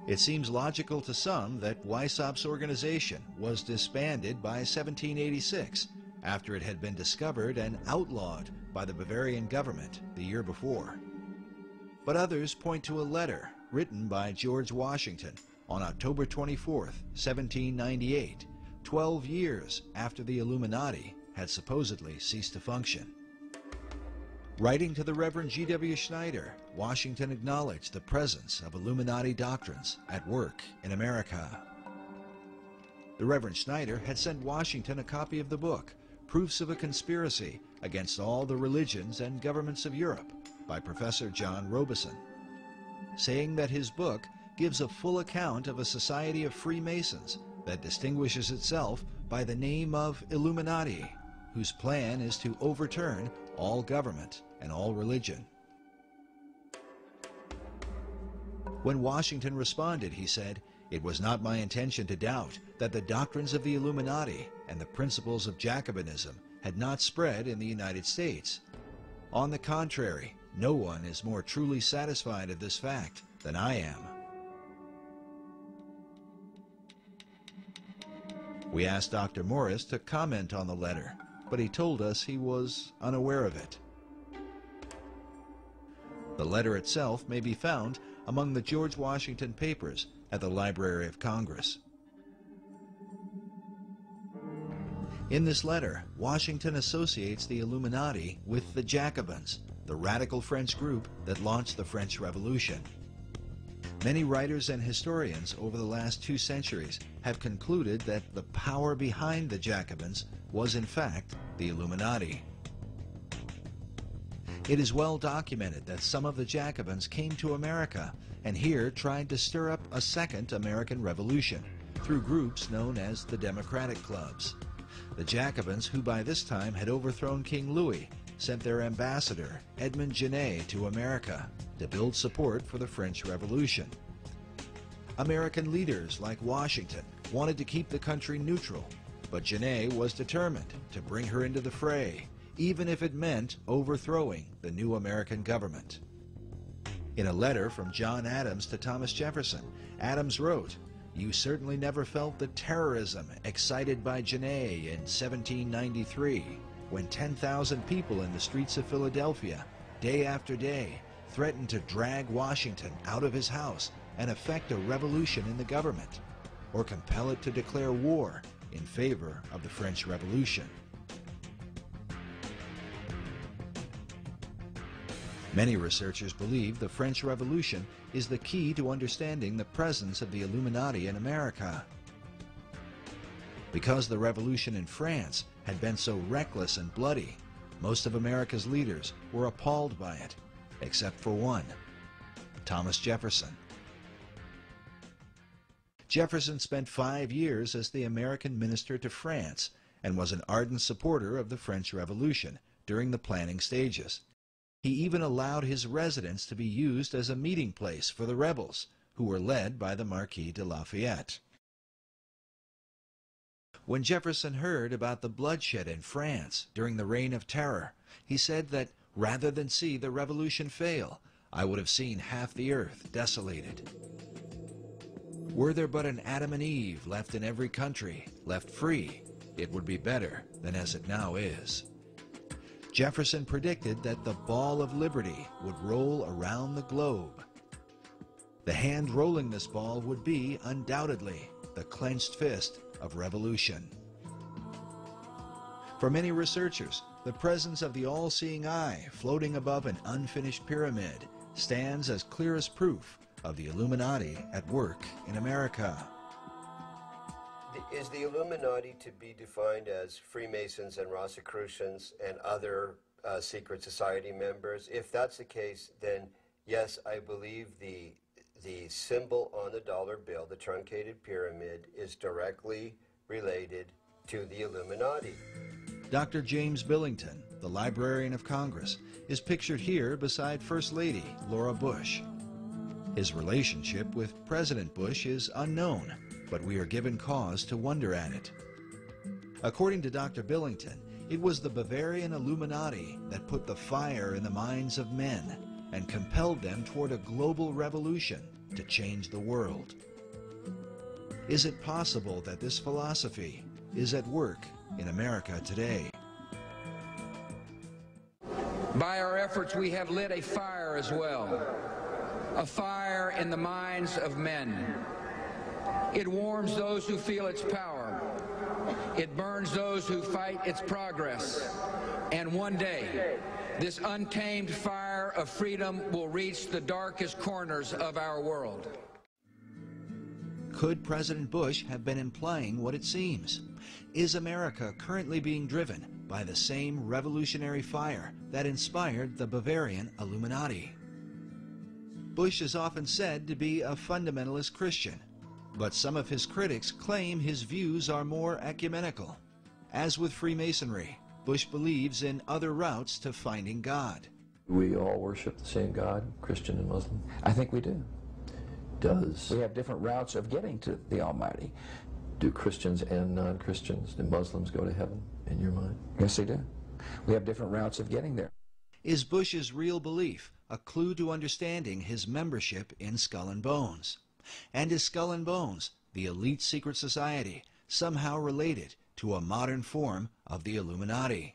It seems logical to some that Weissaup's organization was disbanded by 1786 after it had been discovered and outlawed by the Bavarian government the year before. But others point to a letter written by George Washington on October 24, 1798, 12 years after the Illuminati had supposedly ceased to function. Writing to the Reverend G.W. Schneider, Washington acknowledged the presence of Illuminati doctrines at work in America. The Reverend Schneider had sent Washington a copy of the book, Proofs of a Conspiracy Against All the Religions and Governments of Europe, by Professor John Robison, saying that his book gives a full account of a society of Freemasons that distinguishes itself by the name of Illuminati, whose plan is to overturn all government and all religion. When Washington responded, he said, "It was not my intention to doubt that the doctrines of the Illuminati and the principles of Jacobinism had not spread in the United States. On the contrary, no one is more truly satisfied of this fact than I am." We asked Dr. Morris to comment on the letter, but he told us he was unaware of it. The letter itself may be found among the George Washington papers at the Library of Congress. In this letter, Washington associates the Illuminati with the Jacobins, the radical French group that launched the French Revolution. Many writers and historians over the last 2 centuries have concluded that the power behind the Jacobins was in fact the Illuminati. It is well documented that some of the Jacobins came to America and here tried to stir up a second American Revolution through groups known as the Democratic Clubs. The Jacobins, who by this time had overthrown King Louis, sent their ambassador, Edmond Genet, to America to build support for the French Revolution. American leaders like Washington wanted to keep the country neutral, but Genet was determined to bring her into the fray, even if it meant overthrowing the new American government. In a letter from John Adams to Thomas Jefferson, Adams wrote, "You certainly never felt the terrorism excited by Genet in 1793, when 10,000 people in the streets of Philadelphia, day after day, threatened to drag Washington out of his house and effect a revolution in the government, or compel it to declare war in favor of the French Revolution." Many researchers believe the French Revolution is the key to understanding the presence of the Illuminati in America. Because the revolution in France had been so reckless and bloody, most of America's leaders were appalled by it, except for one, Thomas Jefferson. Jefferson spent 5 years as the American minister to France and was an ardent supporter of the French Revolution during the planning stages. He even allowed his residence to be used as a meeting place for the rebels, who were led by the Marquis de Lafayette. When Jefferson heard about the bloodshed in France during the Reign of Terror, he said that rather than see the revolution fail, I would have seen half the earth desolated. Were there but an Adam and Eve left in every country, left free, it would be better than as it now is. Jefferson predicted that the ball of liberty would roll around the globe. The hand rolling this ball would be, undoubtedly, the clenched fist of revolution. For many researchers, the presence of the all-seeing eye floating above an unfinished pyramid stands as clearest proof of the Illuminati at work in America. Is the Illuminati to be defined as Freemasons and Rosicrucians and other secret society members? If that's the case, then yes, I believe the symbol on the dollar bill, the truncated pyramid, is directly related to the Illuminati. Dr. James Billington, the Librarian of Congress, is pictured here beside First Lady Laura Bush. His relationship with President Bush is unknown, but we are given cause to wonder at it. According to Dr. Billington, it was the Bavarian Illuminati that put the fire in the minds of men and compelled them toward a global revolution to change the world. Is it possible that this philosophy is at work in America today? By our efforts, we have lit a fire as well, a fire in the minds of men. It warms those who feel its power. It burns those who fight its progress. And one day, this untamed fire of freedom will reach the darkest corners of our world. Could President Bush have been implying what it seems? Is America currently being driven by the same revolutionary fire that inspired the Bavarian Illuminati? Bush is often said to be a fundamentalist Christian, but some of his critics claim his views are more ecumenical. As with Freemasonry, Bush believes in other routes to finding God. We all worship the same God, Christian and Muslim? I think we do. We have different routes of getting to the Almighty. Do Christians and non-Christians, do Muslims go to heaven, in your mind? Yes, they do. We have different routes of getting there. Is Bush's real belief a clue to understanding his membership in Skull and Bones? And is Skull and Bones, the elite secret society, somehow related to a modern form of the Illuminati?